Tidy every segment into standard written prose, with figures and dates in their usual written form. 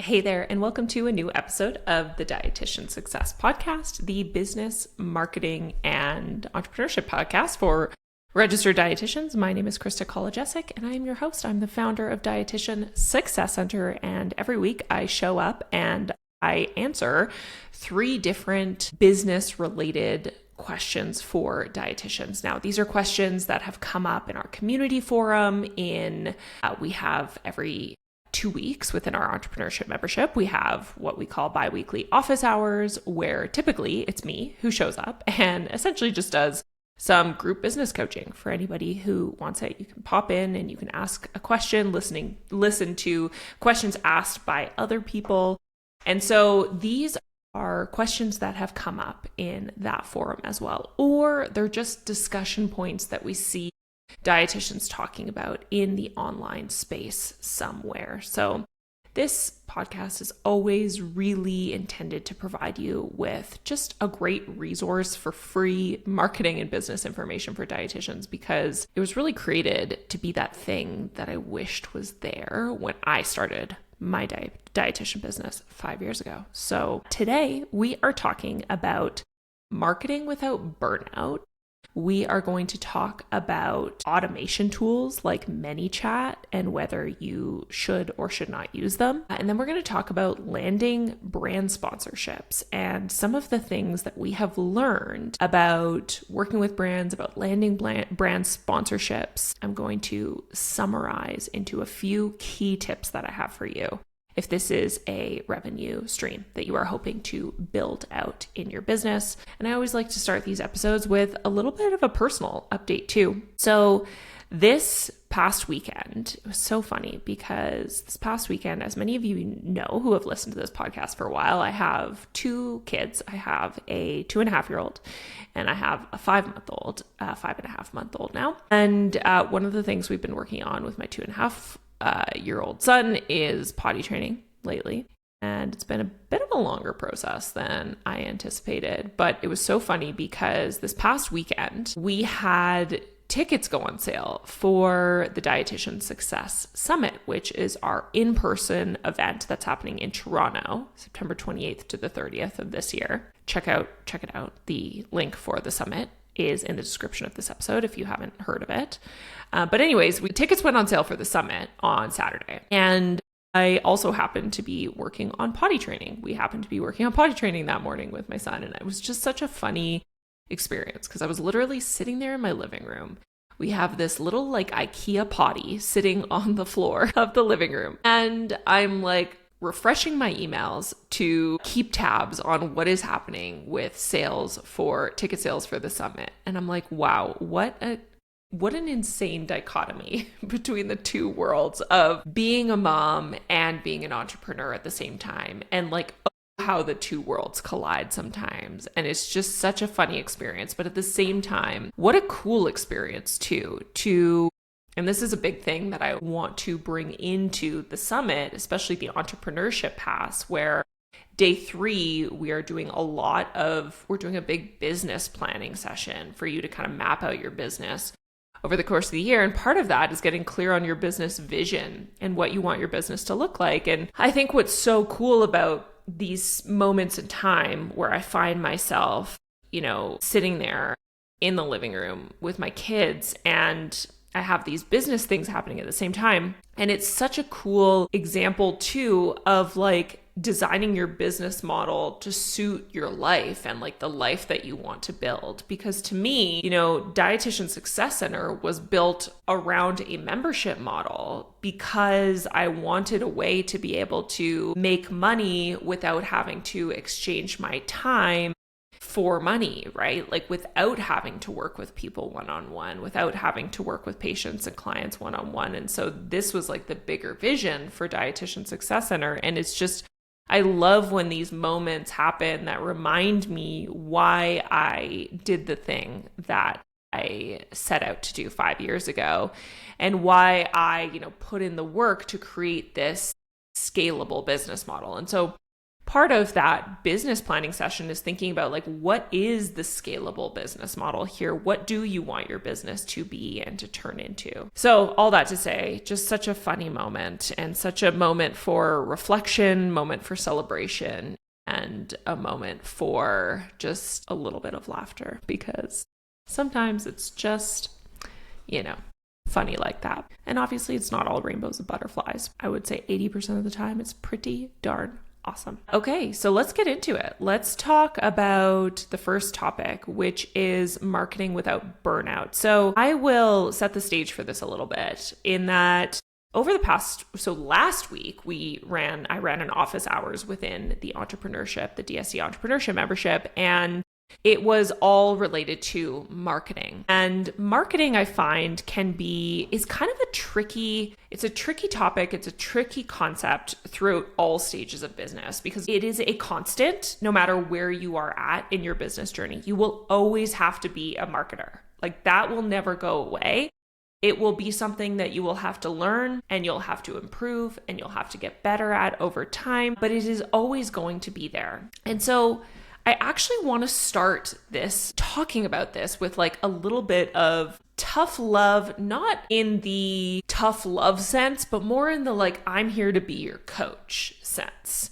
Hey there, and welcome to a new episode of the Dietitian Success Podcast, the business, marketing, and entrepreneurship podcast for registered dietitians. My name is Krista Kolajesic, and I am your host. I'm the founder of Dietitian Success Center, and every week I show up and I answer 3 different business-related questions for dietitians. Now, these are questions that have come up in our community forum. We have every 2 weeks within our entrepreneurship membership, we have what we call bi-weekly office hours, where typically it's me who shows up and essentially just does some group business coaching for anybody who wants it. You can pop in and you can ask a question, listen to questions asked by other people. And so these are questions that have come up in that forum as well, or they're just discussion points that we see dietitians talking about in the online space somewhere. So this podcast is always really intended to provide you with just a great resource for free marketing and business information for dietitians, because it was really created to be that thing that I wished was there when I started my dietitian business 5 years ago. So today we are talking about marketing without burnout. We are going to talk about automation tools like ManyChat and whether you should or should not use them. And then we're going to talk about landing brand sponsorships and some of the things that we have learned about working with brands, about landing brand sponsorships. I'm going to summarize into a few key tips that I have for you if this is a revenue stream that you are hoping to build out in your business. And I always like to start these episodes with a little bit of a personal update too. So this past weekend, it was so funny because this past weekend, as many of you know who have listened to this podcast for a while, I have 2 kids. I have a 2.5-year-old and I have a 5-month-old, 5.5-month-old now. And one of the things we've been working on with my 2.5-year-old son is potty training lately. And it's been a bit of a longer process than I anticipated, but it was so funny because this past weekend we had tickets go on sale for the Dietitian Success Summit, which is our in-person event that's happening in Toronto, September 28th to the 30th of this year. Check it out. The link for the summit is in the description of this episode if you haven't heard of it. But anyways, tickets went on sale for the summit on Saturday. And I also happened to be working on potty training. We happened to be working on potty training that morning with my son. And it was just such a funny experience because I was literally sitting there in my living room. We have this little IKEA potty sitting on the floor of the living room. And I'm refreshing my emails to keep tabs on what is happening with ticket sales for the summit. And I'm like, wow, what an insane dichotomy between the two worlds of being a mom and being an entrepreneur at the same time. And how the two worlds collide sometimes. And it's just such a funny experience. But at the same time, what a cool experience too, and this is a big thing that I want to bring into the summit, especially the entrepreneurship pass, where day 3, we're doing a big business planning session for you to kind of map out your business over the course of the year. And part of that is getting clear on your business vision and what you want your business to look like. And I think what's so cool about these moments in time where I find myself, sitting there in the living room with my kids and I have these business things happening at the same time. And it's such a cool example too of designing your business model to suit your life and the life that you want to build. Because to me, Dietitian Success Center was built around a membership model because I wanted a way to be able to make money without having to exchange my time for money, right? Without having to work with people one-on-one, without having to work with patients and clients one-on-one. And so this was the bigger vision for Dietitian Success Center. And it's just, I love when these moments happen that remind me why I did the thing that I set out to do 5 years ago and why I, put in the work to create this scalable business model. And so part of that business planning session is thinking about like, what is the scalable business model here? What do you want your business to be and to turn into? So all that to say, just such a funny moment and such a moment for reflection, moment for celebration, and a moment for just a little bit of laughter, because sometimes it's just, funny like that. And obviously it's not all rainbows and butterflies. I would say 80% of the time it's pretty darn awesome. Okay, so let's get into it. Let's talk about the first topic, which is marketing without burnout. So I will set the stage for this a little bit in that last week I ran an office hours within the DSC entrepreneurship membership, and it was all related to marketing. And marketing, I find, is kind of a tricky topic. It's a tricky concept throughout all stages of business, because it is a constant, no matter where you are at in your business journey. You will always have to be a marketer. Like, that will never go away. It will be something that you will have to learn, and you'll have to improve, and you'll have to get better at over time, but it is always going to be there. And so I actually want to start talking about this with like a little bit of tough love, not in the tough love sense, but more in the like, I'm here to be your coach sense.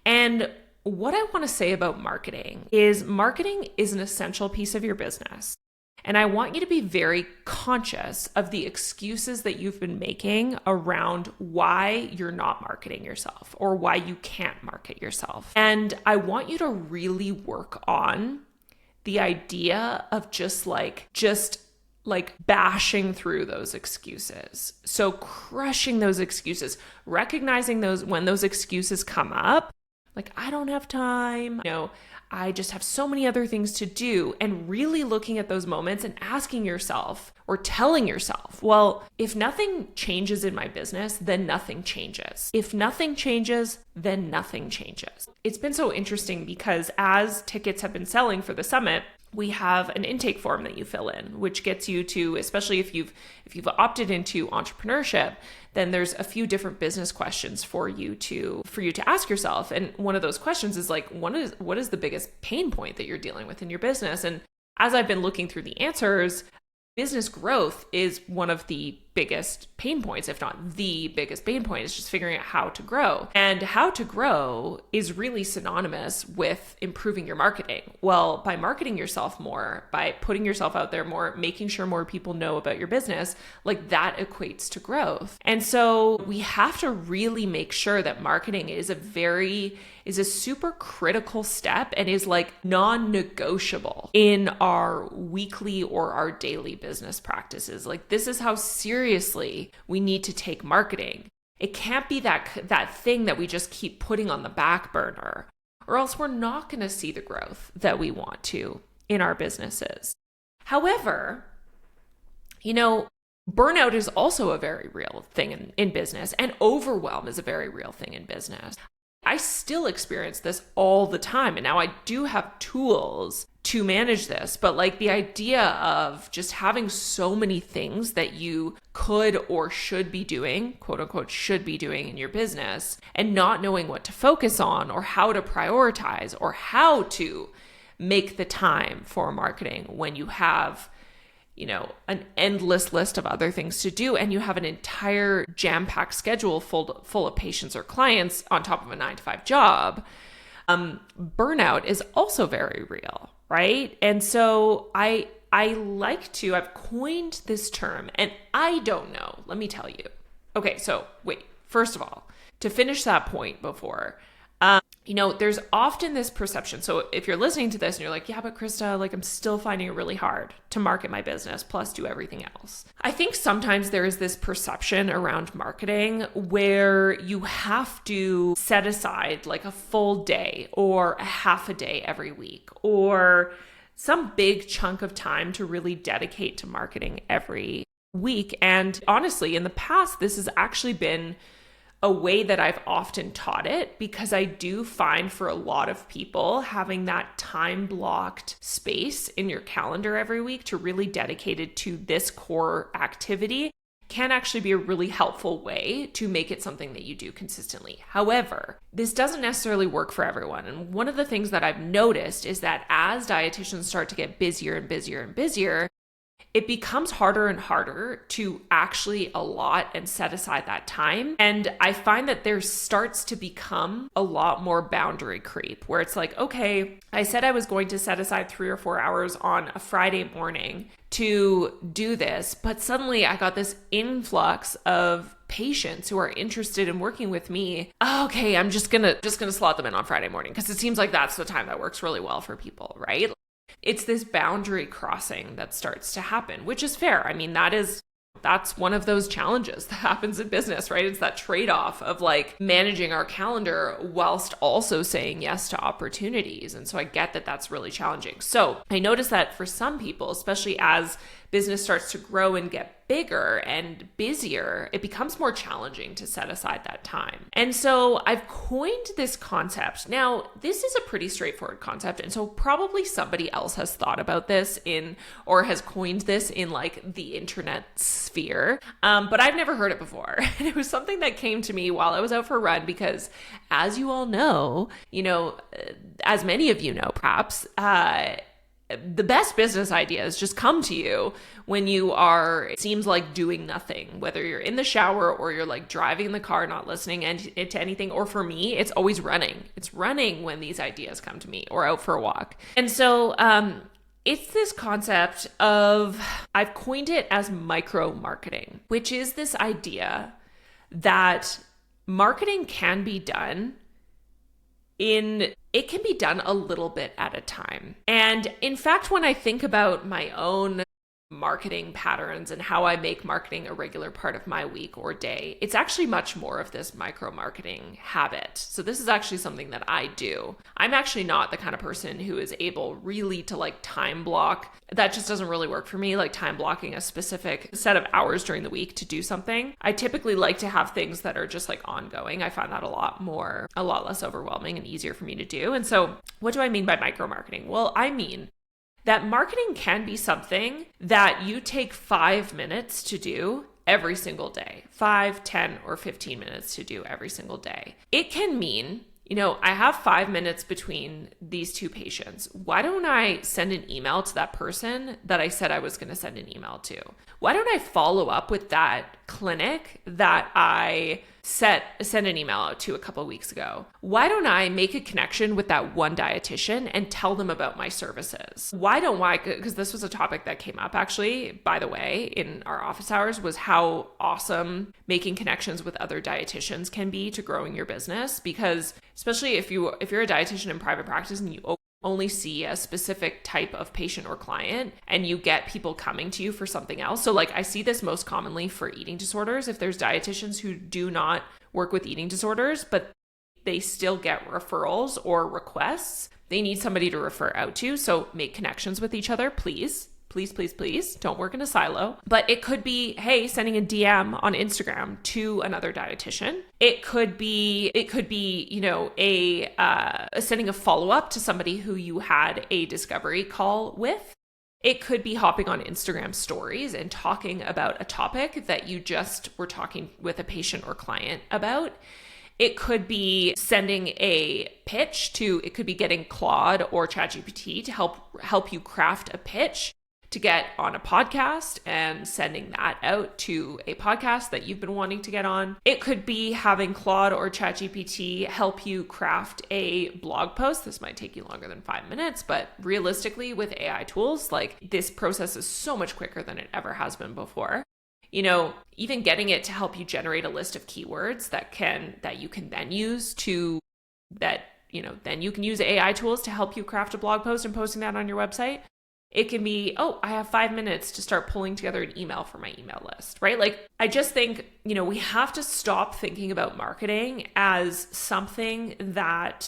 And what I want to say about marketing is an essential piece of your business. And I want you to be very conscious of the excuses that you've been making around why you're not marketing yourself or why you can't market yourself. And I want you to really work on the idea of just bashing through those excuses. So crushing those excuses, recognizing when those excuses come up, like, I don't have time, I just have so many other things to do, and really looking at those moments and asking yourself or telling yourself, well, if nothing changes in my business, then nothing changes. If nothing changes, then nothing changes. It's been so interesting because as tickets have been selling for the summit, we have an intake form that you fill in, which gets you to, especially if you've opted into entrepreneurship, then there's a few different business questions for you to ask yourself. And one of those questions is like, what is the biggest pain point that you're dealing with in your business? And as I've been looking through the answers, business growth is one of the biggest pain points, if not the biggest pain point. Is just figuring out how to grow. And how to grow is really synonymous with improving your marketing. Well, by marketing yourself more, by putting yourself out there more, making sure more people know about your business, like that equates to growth. And so we have to really make sure that marketing is a super critical step and is like non-negotiable in our weekly or our daily business practices. Like, this is how seriously we need to take marketing. It can't be that thing that we just keep putting on the back burner, or else we're not going to see the growth that we want to in our businesses. However, burnout is also a very real thing in business, and overwhelm is a very real thing in business. I still experience this all the time. And now I do have tools to manage this, but like the idea of just having so many things that you could or should be doing, quote unquote, should be doing in your business, and not knowing what to focus on or how to prioritize or how to make the time for marketing when you have an endless list of other things to do, and you have an entire jam-packed schedule full of patients or clients on top of a 9-to-5 job. Burnout is also very real, right? And so I've coined this term, and I don't know, let me tell you. Okay, so wait, first of all, to finish that point before, there's often this perception. So if you're listening to this and you're like, yeah, but Krista, like, I'm still finding it really hard to market my business plus do everything else. I think sometimes there is this perception around marketing where you have to set aside like a full day or a half a day every week or some big chunk of time to really dedicate to marketing every week. And honestly, in the past, this has actually been a way that I've often taught it, because I do find for a lot of people, having that time blocked space in your calendar every week to really dedicate it to this core activity can actually be a really helpful way to make it something that you do consistently. However, this doesn't necessarily work for everyone. And one of the things that I've noticed is that as dietitians start to get busier and busier and busier, it becomes harder and harder to actually allot and set aside that time. And I find that there starts to become a lot more boundary creep where it's like, okay, I said I was going to set aside 3 or 4 hours on a Friday morning to do this, but suddenly I got this influx of patients who are interested in working with me. Okay, I'm just gonna slot them in on Friday morning because it seems like that's the time that works really well for people, right? It's this boundary crossing that starts to happen, which is fair. I mean, that's one of those challenges that happens in business, right? It's that trade-off of like managing our calendar whilst also saying yes to opportunities. And so I get that that's really challenging. So I noticed that for some people, especially as business starts to grow and get bigger and busier, it becomes more challenging to set aside that time. And so I've coined this concept. Now, this is a pretty straightforward concept. And so probably somebody else has thought about this or has coined this in like the internet sphere. But I've never heard it before. And it was something that came to me while I was out for a run because as you all know, as many of you know, perhaps, the best business ideas just come to you when you are, it seems like doing nothing, whether you're in the shower or you're like driving the car, not listening to anything. Or for me, it's always running. It's running when these ideas come to me or out for a walk. And so, it's this concept of, I've coined it as micro marketing, which is this idea that marketing can be done it can be done a little bit at a time. And in fact, when I think about my own marketing patterns and how I make marketing a regular part of my week or day, it's actually much more of this micro marketing habit. So this is actually something that I do. I'm actually not the kind of person who is able really to like time block. That just doesn't really work for me, like time blocking a specific set of hours during the week to do something. I typically like to have things that are just like ongoing. I find that a lot less overwhelming and easier for me to do. And so what do I mean by micro marketing? Well, I mean that marketing can be something that you take 5 minutes to do every single day, 5, 10, or 15 minutes to do every single day. It can mean, I have 5 minutes between these two patients. Why don't I send an email to that person that I said I was going to send an email to? Why don't I follow up with that clinic that I sent an email out to a couple of weeks ago? Why don't I make a connection with that one dietitian and tell them about my services? Because this was a topic that came up actually, by the way, in our office hours, was how awesome making connections with other dietitians can be to growing your business. Because especially if you're a dietitian in private practice and you only see a specific type of patient or client and you get people coming to you for something else. So like I see this most commonly for eating disorders. If there's dietitians who do not work with eating disorders, but they still get referrals or requests, they need somebody to refer out to. So make connections with each other, please. Please, please, please don't work in a silo. But it could be, hey, sending a DM on Instagram to another dietitian. It could be, sending a follow-up to somebody who you had a discovery call with. It could be hopping on Instagram stories and talking about a topic that you just were talking with a patient or client about. It could be sending a pitch it could be getting Claude or ChatGPT to help you craft a pitch to get on a podcast and sending that out to a podcast that you've been wanting to get on. It could be having Claude or ChatGPT help you craft a blog post. This might take you longer than 5 minutes, but realistically with AI tools, like this process is so much quicker than it ever has been before. Even getting it to help you generate a list of keywords that you can then use then you can use AI tools to help you craft a blog post and posting that on your website. It can be, I have 5 minutes to start pulling together an email for my email list, right? Like, I just think, we have to stop thinking about marketing as something that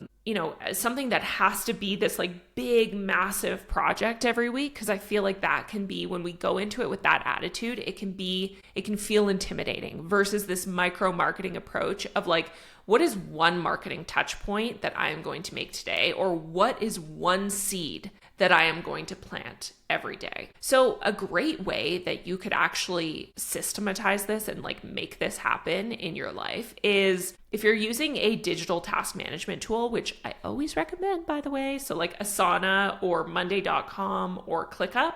has to be this like big, massive project every week. Cause I feel like that can be, when we go into it with that attitude, it can feel intimidating versus this micro marketing approach of like, what is one marketing touch point that I am going to make today? Or what is one seed that I am going to plant every day. So a great way that you could actually systematize this and like make this happen in your life is if you're using a digital task management tool, which I always recommend, by the way. So like Asana or Monday.com or ClickUp,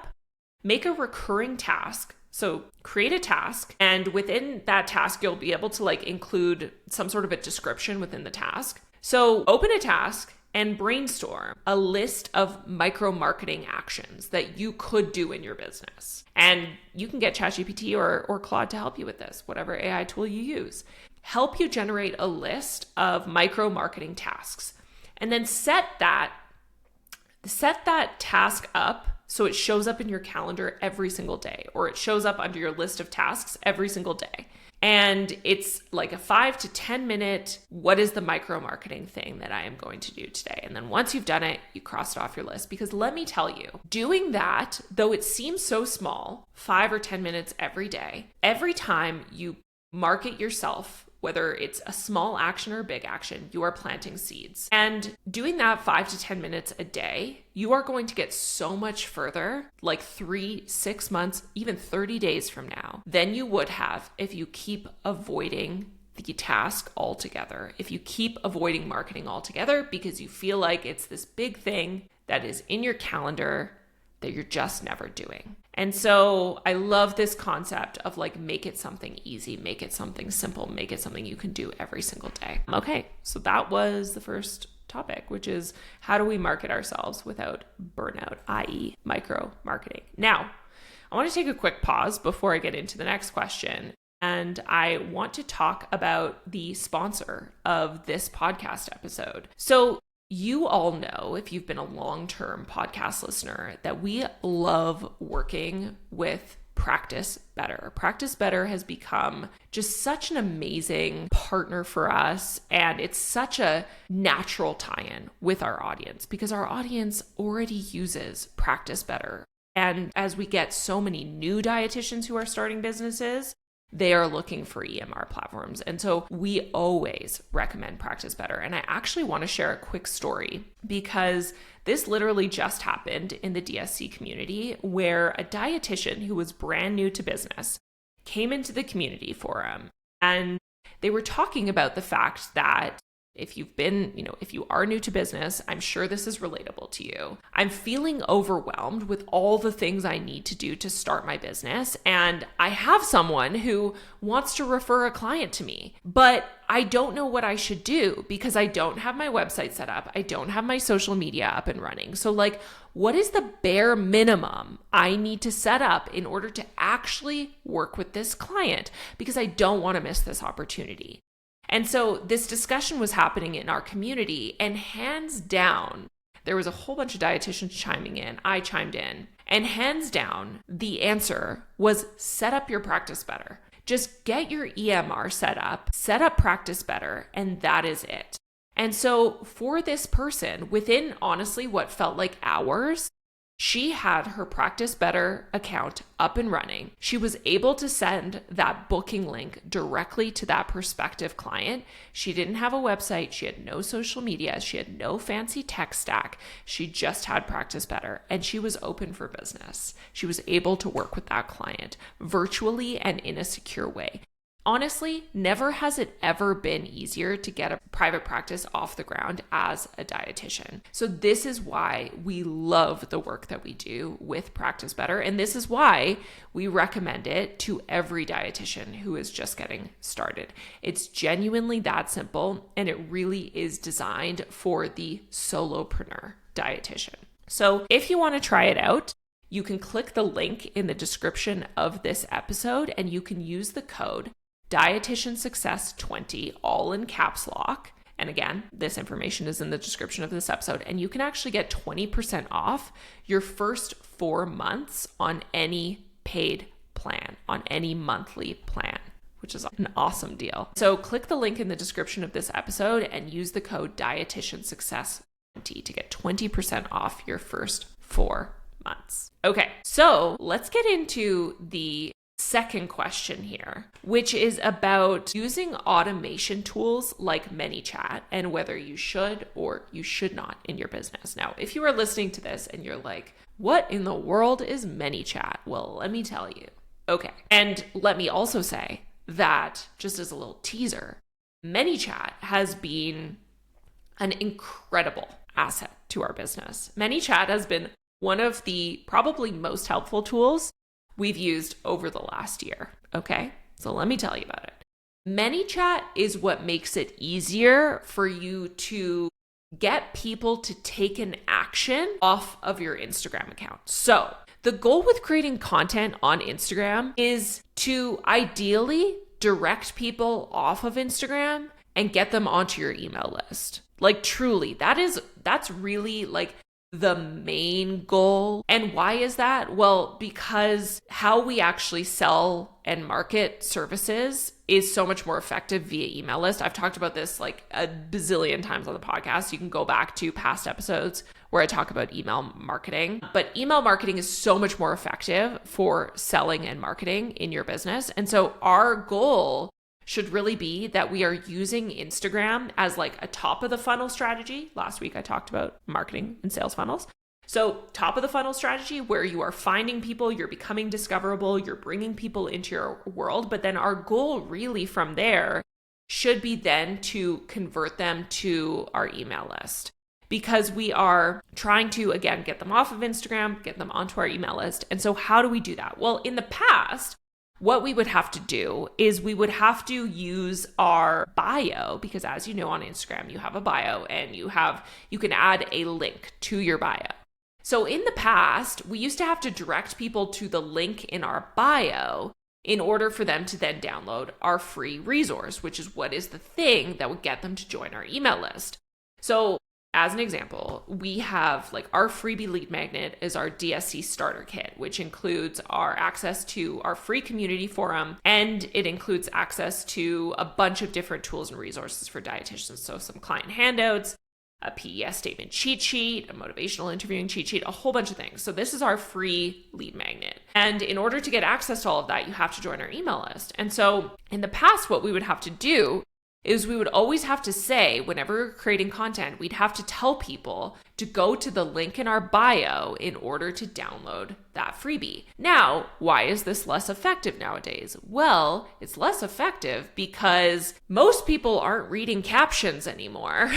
make a recurring task. So create a task, and within that task, you'll be able to like include some sort of a description within the task. So open a task and brainstorm a list of micro marketing actions that you could do in your business. And you can get ChatGPT or Claude to help you with this, whatever AI tool you use. Help you generate a list of micro marketing tasks, and then set that task up so it shows up in your calendar every single day, or it shows up under your list of tasks every single day. And it's like a 5 to 10 minute, what is the micro marketing thing that I am going to do today? And then once you've done it, you cross it off your list. Because let me tell you, doing that, though it seems so small, 5 or 10 minutes every day, every time you market yourself, whether it's a small action or a big action, you are planting seeds. And doing that 5 to 10 minutes a day, you are going to get so much further, like 3, 6 months, even 30 days from now, than you would have if you keep avoiding the task altogether. If you keep avoiding marketing altogether because you feel like it's this big thing that is in your calendar that you're just never doing. And so I love this concept of like, make it something easy, make it something simple, make it something you can do every single day. Okay, so that was the first topic, which is how do we market ourselves without burnout, i.e. micro marketing. Now, I want to take a quick pause before I get into the next question. And I want to talk about the sponsor of this podcast episode. So you all know, if you've been a long-term podcast listener, that we love working with Practice Better. Practice Better has become just such an amazing partner for us, and it's such a natural tie-in with our audience because our audience already uses Practice Better. And as we get so many new dietitians who are starting businesses, they are looking for EMR platforms. And so we always recommend Practice Better. And I actually want to share a quick story because this literally just happened in the DSC community, where a dietitian who was brand new to business came into the community forum, and they were talking about the fact that if you are new to business, I'm sure this is relatable to you. I'm feeling overwhelmed with all the things I need to do to start my business. And I have someone who wants to refer a client to me, but I don't know what I should do because I don't have my website set up. I don't have my social media up and running. So like, what is the bare minimum I need to set up in order to actually work with this client? Because I don't want to miss this opportunity. And so this discussion was happening in our community, and hands down, there was a whole bunch of dietitians chiming in. I chimed in, and hands down, the answer was set up your Practice Better. Just get your EMR set up Practice Better, and that is it. And so for this person, within honestly what felt like hours, she had her Practice Better account up and running. She was able to send that booking link directly to that prospective client. She didn't have a website. She had no social media. She had no fancy tech stack. She just had Practice Better, and she was open for business. She was able to work with that client virtually and in a secure way. Honestly, never has it ever been easier to get a private practice off the ground as a dietitian. So this is why we love the work that we do with Practice Better. And this is why we recommend it to every dietitian who is just getting started. It's genuinely that simple, and it really is designed for the solopreneur dietitian. So if you want to try it out, you can click the link in the description of this episode, and you can use the code Dietitian Success 20, all in caps lock. And again, this information is in the description of this episode, and you can actually get 20% off your first 4 months on any paid plan, on any monthly plan, which is an awesome deal. So click the link in the description of this episode and use the code Dietitian Success 20 to get 20% off your first 4 months. Okay, so let's get into the second question here, which is about using automation tools like ManyChat and whether you should or you should not in your business. Now, if you are listening to this and you're like, what in the world is ManyChat? Well, let me tell you. Okay. And let me also say that, just as a little teaser, ManyChat has been an incredible asset to our business. ManyChat has been one of the probably most helpful tools we've used over the last year. Okay, so let me tell you about it. ManyChat is what makes it easier for you to get people to take an action off of your Instagram account. So the goal with creating content on Instagram is to ideally direct people off of Instagram and get them onto your email list. Like truly, that's really like the main goal. And why is that? Well, because how we actually sell and market services is so much more effective via email list. I've talked about this like a bazillion times on the podcast. You can go back to past episodes where I talk about email marketing. But email marketing is so much more effective for selling and marketing in your business. And so our goal should really be that we are using Instagram as like a top of the funnel strategy. Last week I talked about marketing and sales funnels. So top of the funnel strategy where you are finding people, you're becoming discoverable, you're bringing people into your world. But then our goal really from there should be then to convert them to our email list, because we are trying to, again, get them off of Instagram, get them onto our email list. And so how do we do that? Well, in the past, what we would have to do is we would have to use our bio, because as you know, on Instagram, you have a bio and you can add a link to your bio. So in the past, we used to have to direct people to the link in our bio in order for them to then download our free resource, which is what is the thing that would get them to join our email list. So as an example, we have like our freebie lead magnet is our DSC starter kit, which includes our access to our free community forum, and it includes access to a bunch of different tools and resources for dietitians. So some client handouts, a PES statement cheat sheet, a motivational interviewing cheat sheet, a whole bunch of things. So this is our free lead magnet. And in order to get access to all of that, you have to join our email list. And so in the past, what we would have to do is we would always have to say, whenever we're creating content, we'd have to tell people to go to the link in our bio in order to download that freebie. Now, why is this less effective nowadays? Well, it's less effective because most people aren't reading captions anymore,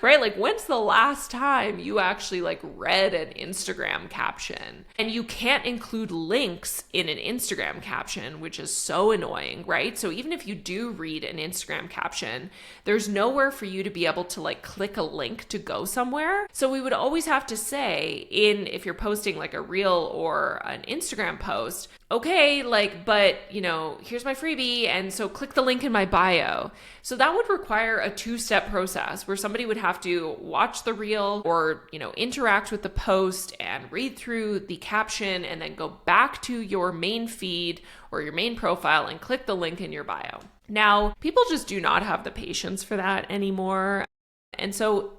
right? Like, when's the last time you actually like read an Instagram caption? And you can't include links in an Instagram caption, which is so annoying, right? So even if you do read an Instagram caption, there's nowhere for you to be able to like click a link to go somewhere. So we would always have to say if you're posting like a reel or an Instagram post, okay, like, but here's my freebie. And so click the link in my bio. So that would require a 2-step process where somebody would have to watch the reel or, interact with the post and read through the caption and then go back to your main feed or your main profile and click the link in your bio. Now, people just do not have the patience for that anymore. And so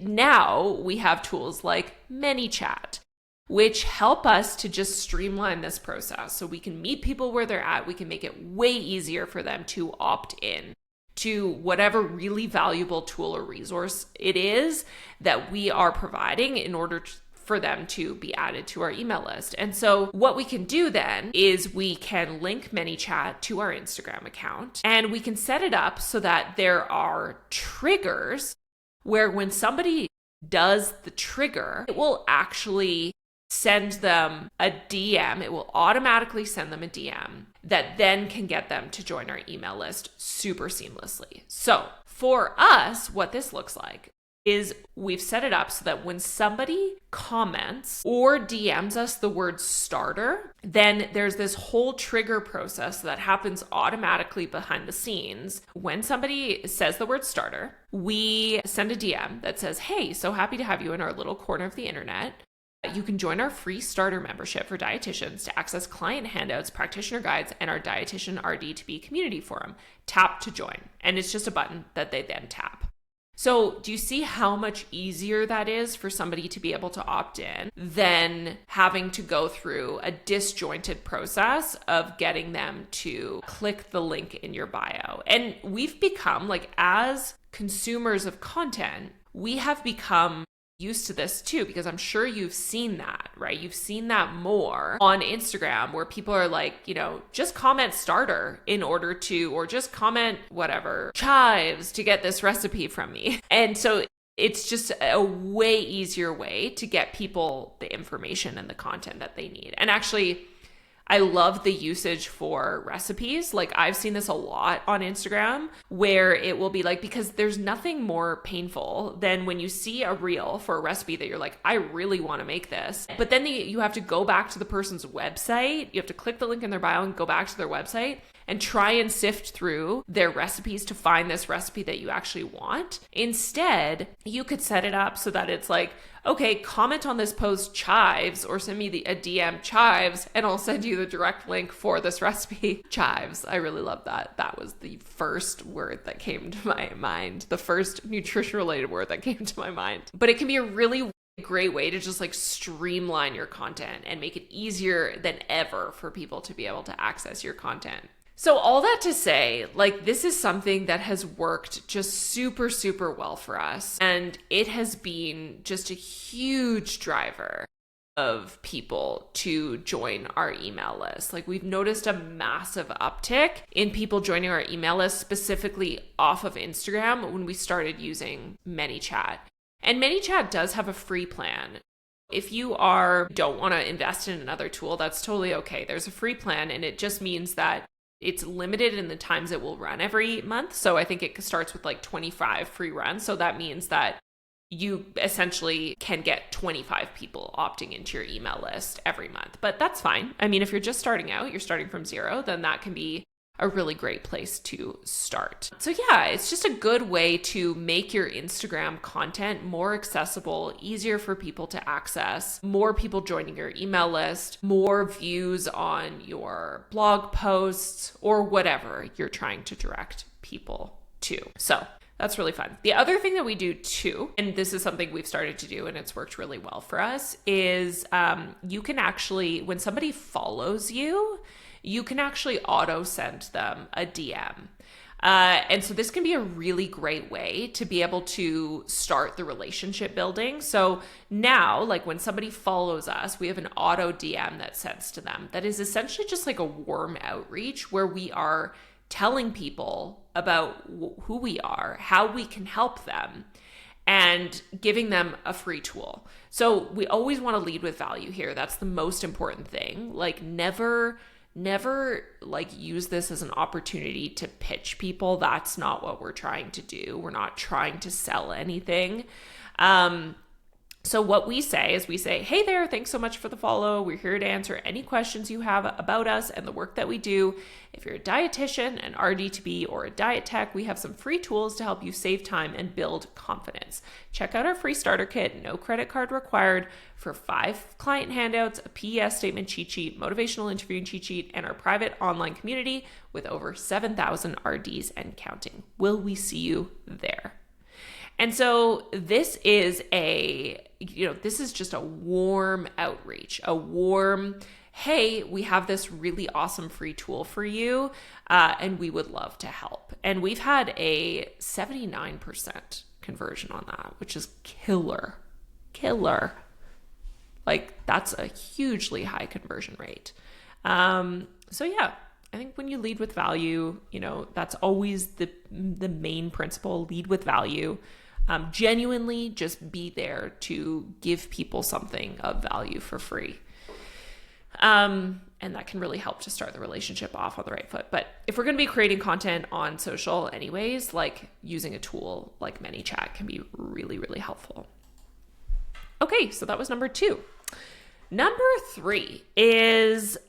now we have tools like ManyChat, which help us to just streamline this process so we can meet people where they're at. We can make it way easier for them to opt in to whatever really valuable tool or resource it is that we are providing in order for them to be added to our email list. And so what we can do then is we can link ManyChat to our Instagram account, and we can set it up so that there are triggers where when somebody does the trigger, it will actually send them a DM. It will automatically send them a DM that then can get them to join our email list super seamlessly. So for us, what this looks like is we've set it up so that when somebody comments or DMs us the word starter, then there's this whole trigger process that happens automatically behind the scenes. When somebody says the word starter, we send a DM that says, hey, so happy to have you in our little corner of the internet. You can join our free starter membership for dietitians to access client handouts, practitioner guides, and our Dietitian RD2B community forum. Tap to join. And it's just a button that they then tap. So do you see how much easier that is for somebody to be able to opt in than having to go through a disjointed process of getting them to click the link in your bio? And we've become, like, as consumers of content, we have become used to this too, because I'm sure you've seen that, right? You've seen that more on Instagram where people are like, just comment starter in order to, or just comment whatever, chives to get this recipe from me. And so it's just a way easier way to get people the information and the content that they need. And actually, I love the usage for recipes. Like, I've seen this a lot on Instagram where it will be like, because there's nothing more painful than when you see a reel for a recipe that you're like, I really want to make this. But then you have to go back to the person's website. You have to click the link in their bio and go back to their website and try and sift through their recipes to find this recipe that you actually want. Instead, you could set it up so that it's like, okay, comment on this post chives, or send me a DM chives, and I'll send you the direct link for this recipe. Chives. I really love that. That was the first word that came to my mind, the first nutrition related word that came to my mind. But it can be a really great way to just like streamline your content and make it easier than ever for people to be able to access your content. So all that to say, like, this is something that has worked just super, super well for us. And it has been just a huge driver of people to join our email list. Like, we've noticed a massive uptick in people joining our email list, specifically off of Instagram, when we started using ManyChat. And ManyChat does have a free plan. If you don't want to invest in another tool, that's totally okay. There's a free plan, and it just means that it's limited in the times it will run every month. So I think it starts with like 25 free runs. So that means that you essentially can get 25 people opting into your email list every month. But that's fine. I mean, if you're just starting out, you're starting from zero, then that can be a really great place to start. So yeah, it's just a good way to make your Instagram content more accessible, easier for people to access, more people joining your email list, more views on your blog posts, or whatever you're trying to direct people to. So that's really fun. The other thing that we do too, and this is something we've started to do and it's worked really well for us, is you can actually, when somebody follows you, you can actually auto send them a DM. And so this can be a really great way to be able to start the relationship building. So now, like, when somebody follows us, we have an auto DM that sends to them that is essentially just like a warm outreach where we are telling people about who we are, how we can help them, and giving them a free tool. So we always want to lead with value here. That's the most important thing. Like, never like use this as an opportunity to pitch people. That's not what we're trying to do. We're not trying to sell anything. So what we say is hey there, thanks so much for the follow. We're here to answer any questions you have about us and the work that we do. If you're a dietitian, an RD2B, or a diet tech, we have some free tools to help you save time and build confidence. Check out our free starter kit, no credit card required, for 5 client handouts, a PES statement cheat sheet, motivational interviewing cheat sheet, and our private online community with over 7,000 RDs and counting. Will we see you there? And so this is just a warm outreach, hey, we have this really awesome free tool for you, and we would love to help. And we've had a 79% conversion on that, which is killer. Like, that's a hugely high conversion rate. So yeah, I think when you lead with value, that's always the main principle, lead with value. Genuinely just be there to give people something of value for free. And that can really help to start the relationship off on the right foot. But if we're going to be creating content on social anyways, like, using a tool like ManyChat can be really, really helpful. Okay, so that was number 2. Number 3 is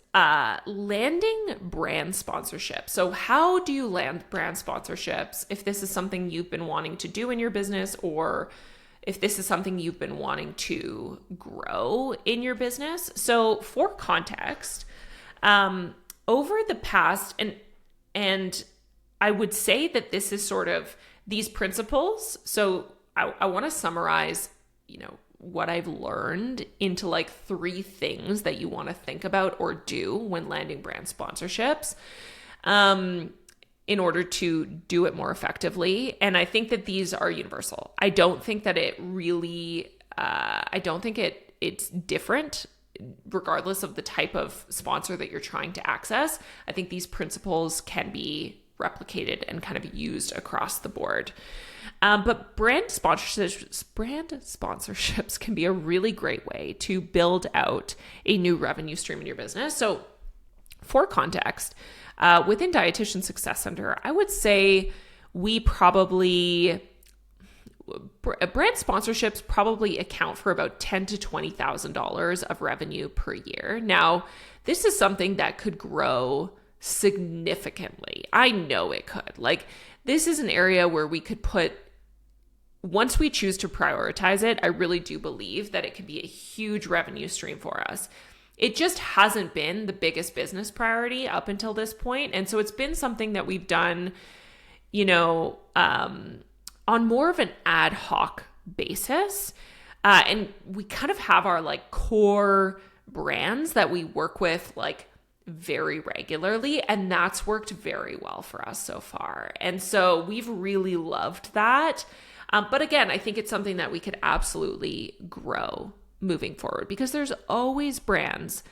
landing brand sponsorship. So how do you land brand sponsorships if this is something you've been wanting to do in your business, or if this is something you've been wanting to grow in your business? So for context, over the past, and I would say that this is sort of these principles. So I want to summarize, what I've learned into like 3 things that you want to think about or do when landing brand sponsorships, in order to do it more effectively. And I think that these are universal. I don't think that it really, it's different regardless of the type of sponsor that you're trying to access. I think these principles can be replicated and kind of used across the board. But brand sponsorships can be a really great way to build out a new revenue stream in your business. So for context, within Dietitian Success Center, I would say brand sponsorships probably account for about $10,000 to $20,000 of revenue per year. Now, this is something that could grow significantly. I know it could. Like, this is an area where we could put, once we choose to prioritize it, I really do believe that it could be a huge revenue stream for us. It just hasn't been the biggest business priority up until this point. And so it's been something that we've done, on more of an ad hoc basis. And we kind of have our like core brands that we work with like very regularly, and that's worked very well for us so far. And so we've really loved that. But again, I think it's something that we could absolutely grow moving forward, because there's always brands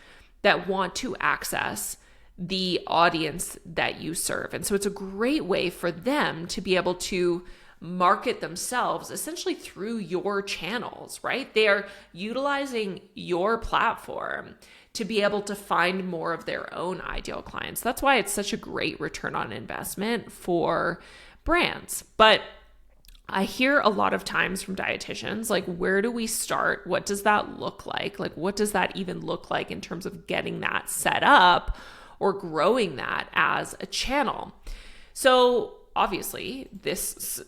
that want to access the audience that you serve. And so it's a great way for them to be able to market themselves essentially through your channels, right? They are utilizing your platform to be able to find more of their own ideal clients. That's why it's such a great return on investment for brands. But I hear a lot of times from dietitians, like, where do we start? What does that look like? Like, what does that even look like in terms of getting that set up or growing that as a channel? So obviously, this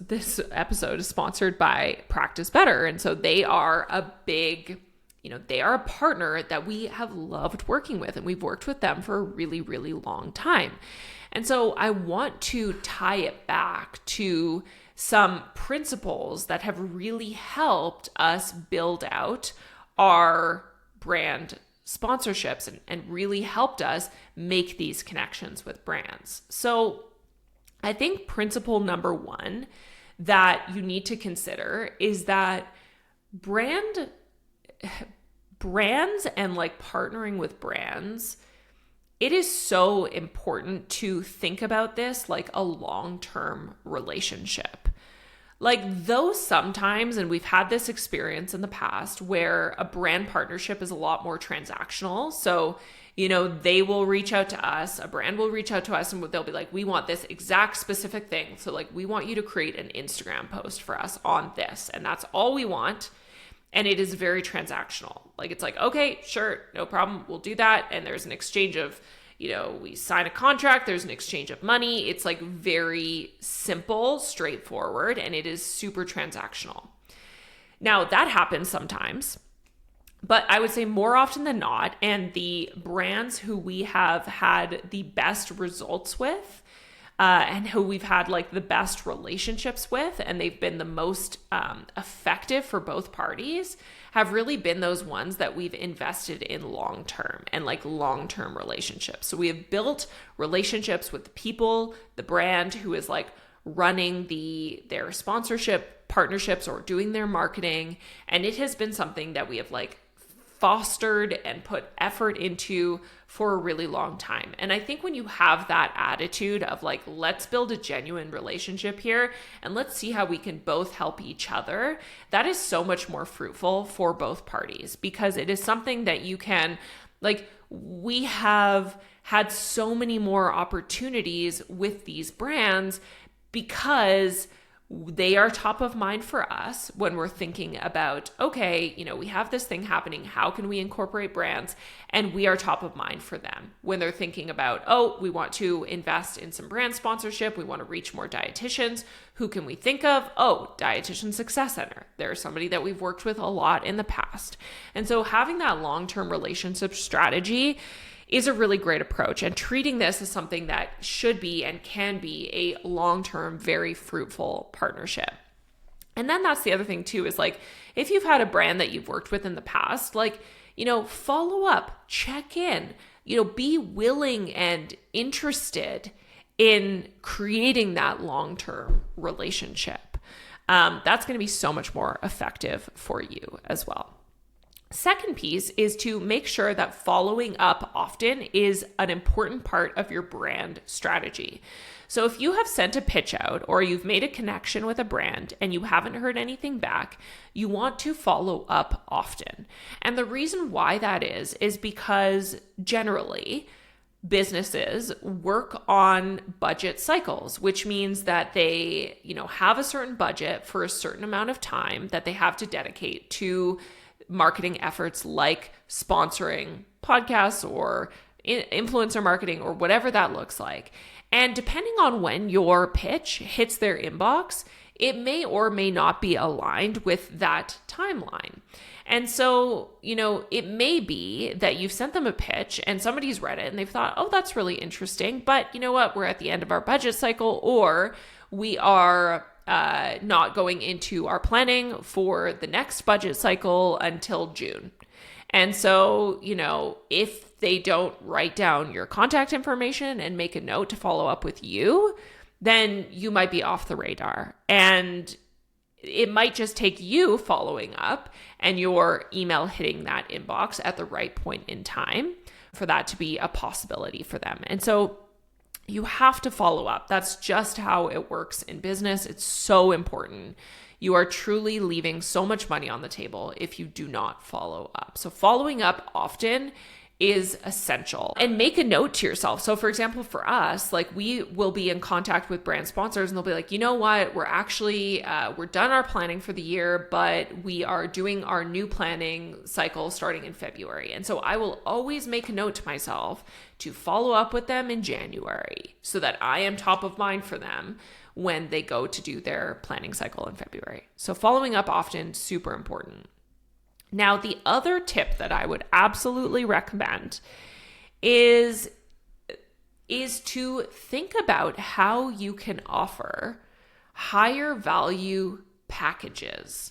episode is sponsored by Practice Better. And so they are a partner that we have loved working with, and we've worked with them for a really, really long time. And so I want to tie it back to some principles that have really helped us build out our brand sponsorships and really helped us make these connections with brands. So I think principle number 1 that you need to consider is that brands and like partnering with brands, it is so important to think about this like a long-term relationship. Like, though sometimes, and we've had this experience in the past where a brand partnership is a lot more transactional. So, they will reach out to us, a brand will reach out to us, and they'll be like, we want this exact specific thing. So like, we want you to create an Instagram post for us on this. And that's all we want. And it is very transactional. Like, it's like, okay, sure, no problem, we'll do that. And there's an exchange of, we sign a contract, there's an exchange of money. It's like very simple, straightforward, and it is super transactional. Now, that happens sometimes, but I would say more often than not, and the brands who we have had the best results with, and who we've had like the best relationships with, and they've been the most effective for both parties, have really been those ones that we've invested in long-term and like long-term relationships. So we have built relationships with the people, the brand who is like running their sponsorship partnerships or doing their marketing. And it has been something that we have like fostered and put effort into for a really long time. And I think when you have that attitude of like, let's build a genuine relationship here and let's see how we can both help each other, that is so much more fruitful for both parties, because it is something that you can, like, we have had so many more opportunities with these brands because they are top of mind for us when we're thinking about, okay, we have this thing happening. How can we incorporate brands? And we are top of mind for them when they're thinking about, oh, we want to invest in some brand sponsorship. We want to reach more dietitians. Who can we think of? Oh, Dietitian Success Center. They're somebody that we've worked with a lot in the past. And so having that long-term relationship strategy is a really great approach. And treating this as something that should be and can be a long-term, very fruitful partnership. And then that's the other thing too, is like, if you've had a brand that you've worked with in the past, like, follow up, check in, be willing and interested in creating that long-term relationship. That's going to be so much more effective for you as well. Second piece is to make sure that following up often is an important part of your brand strategy. So if you have sent a pitch out or you've made a connection with a brand and you haven't heard anything back, you want to follow up often. And the reason why that is because generally businesses work on budget cycles, which means that they, have a certain budget for a certain amount of time that they have to dedicate to marketing efforts like sponsoring podcasts or influencer marketing or whatever that looks like. And depending on when your pitch hits their inbox, it may or may not be aligned with that timeline. And so, it may be that you've sent them a pitch and somebody's read it and they've thought, oh, that's really interesting. But you know what? We're at the end of our budget cycle, or we are not going into our planning for the next budget cycle until June. And so, if they don't write down your contact information and make a note to follow up with you, then you might be off the radar. And it might just take you following up and your email hitting that inbox at the right point in time for that to be a possibility for them. And so you have to follow up. That's just how it works in business. It's so important. You are truly leaving so much money on the table if you do not follow up. So following up often is essential. And make a note to yourself. So for example, for us, like we will be in contact with brand sponsors and they'll be like, you know what, we're actually, we're done our planning for the year, but we are doing our new planning cycle starting in February. And so I will always make a note to myself to follow up with them in January so that I am top of mind for them when they go to do their planning cycle in February. So following up often, super important. Now, the other tip that I would absolutely recommend is to think about how you can offer higher value packages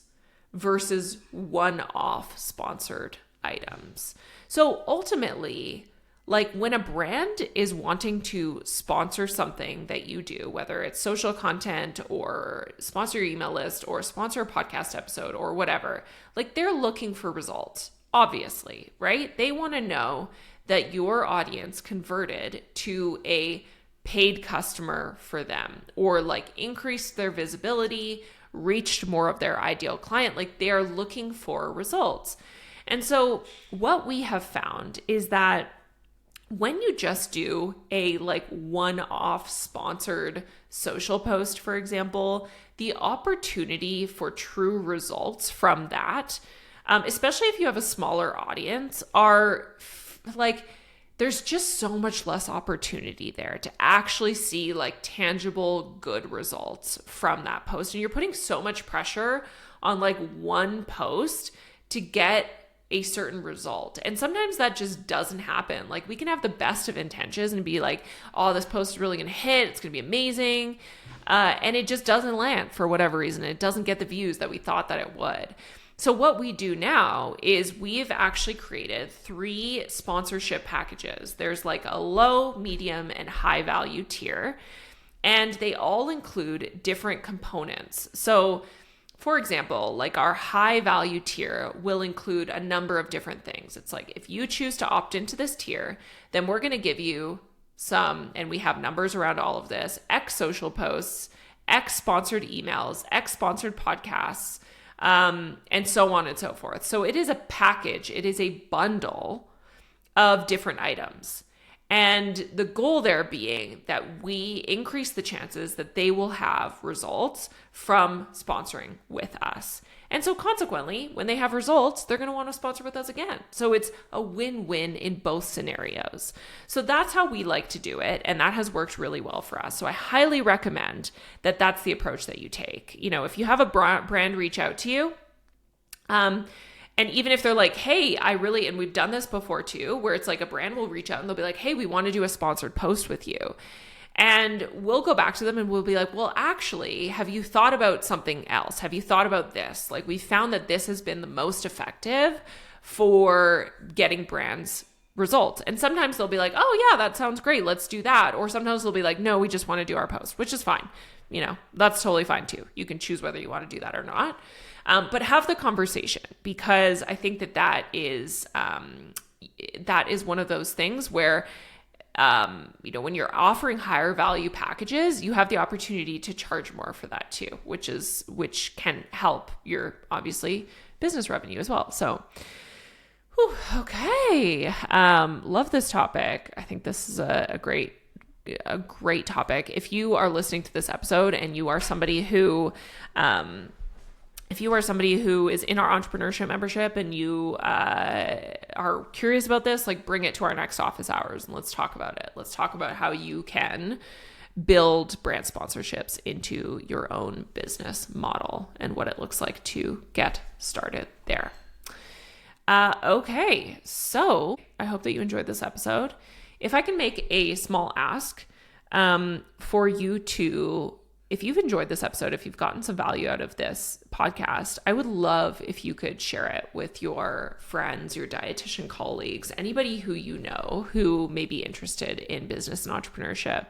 versus one-off sponsored items. So ultimately, like when a brand is wanting to sponsor something that you do, whether it's social content or sponsor your email list or sponsor a podcast episode or whatever, like they're looking for results, obviously, right? They want to know that your audience converted to a paid customer for them or like increased their visibility, reached more of their ideal client. Like they are looking for results. And so what we have found is that when you just do a like one-off sponsored social post, for example, the opportunity for true results from that, especially if you have a smaller audience, are like, there's just so much less opportunity there to actually see like tangible good results from that post. And you're putting so much pressure on like one post to get a certain result. And sometimes that just doesn't happen. Like we can have the best of intentions and be like, oh, this post is really going to hit. It's going to be amazing. And it just doesn't land for whatever reason. It doesn't get the views that we thought that it would. So what we do now is we've actually created 3 sponsorship packages. There's like a low, medium, and high value tier. And they all include different components. So for example, like our high value tier will include a number of different things. It's like, if you choose to opt into this tier, then we're going to give you some, and we have numbers around all of this, X social posts, X sponsored emails, X sponsored podcasts, and so on and so forth. So it is a package. It is a bundle of different items. And the goal there being that we increase the chances that they will have results from sponsoring with us. And so consequently, when they have results, they're going to want to sponsor with us again. So it's a win-win in both scenarios. So that's how we like to do it. And that has worked really well for us. So I highly recommend that that's the approach that you take. You know, if you have a brand reach out to you, And even if they're like, hey, and we've done this before too, where it's like a brand will reach out and they'll be like, hey, we want to do a sponsored post with you. And we'll go back to them and we'll be like, well, actually, have you thought about something else? Have you thought about this? Like, we found that this has been the most effective for getting brands results. And sometimes they'll be like, oh yeah, that sounds great. Let's do that. Or sometimes they'll be like, no, we just want to do our post, which is fine. That's totally fine too. You can choose whether you want to do that or not. But have the conversation, because I think that is one of those things where, when you're offering higher value packages, you have the opportunity to charge more for that too, which can help your, obviously, business revenue as well. So, okay. Love this topic. I think this is a great topic. If you are listening to this episode and you are somebody who, is in our entrepreneurship membership and you are curious about this, like, bring it to our next office hours and let's talk about it. Let's talk about how you can build brand sponsorships into your own business model and what it looks like to get started there. Okay, so I hope that you enjoyed this episode. If I can make a small ask for you to, if you've enjoyed this episode, if you've gotten some value out of this podcast, I would love if you could share it with your friends, your dietitian colleagues, anybody who you know who may be interested in business and entrepreneurship,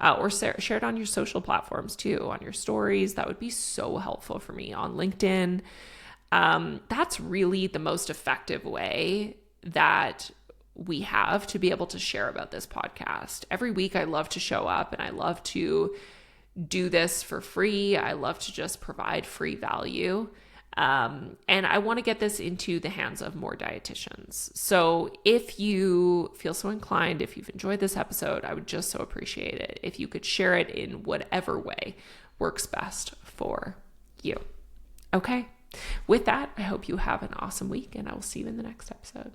or share it on your social platforms too, on your stories. That would be so helpful for me, on LinkedIn. That's really the most effective way that we have to be able to share about this podcast. Every week I love to show up and I love to do this for free. I love to just provide free value. And I want to get this into the hands of more dietitians. So if you feel so inclined, if you've enjoyed this episode, I would just so appreciate it if you could share it in whatever way works best for you. Okay. With that, I hope you have an awesome week and I will see you in the next episode.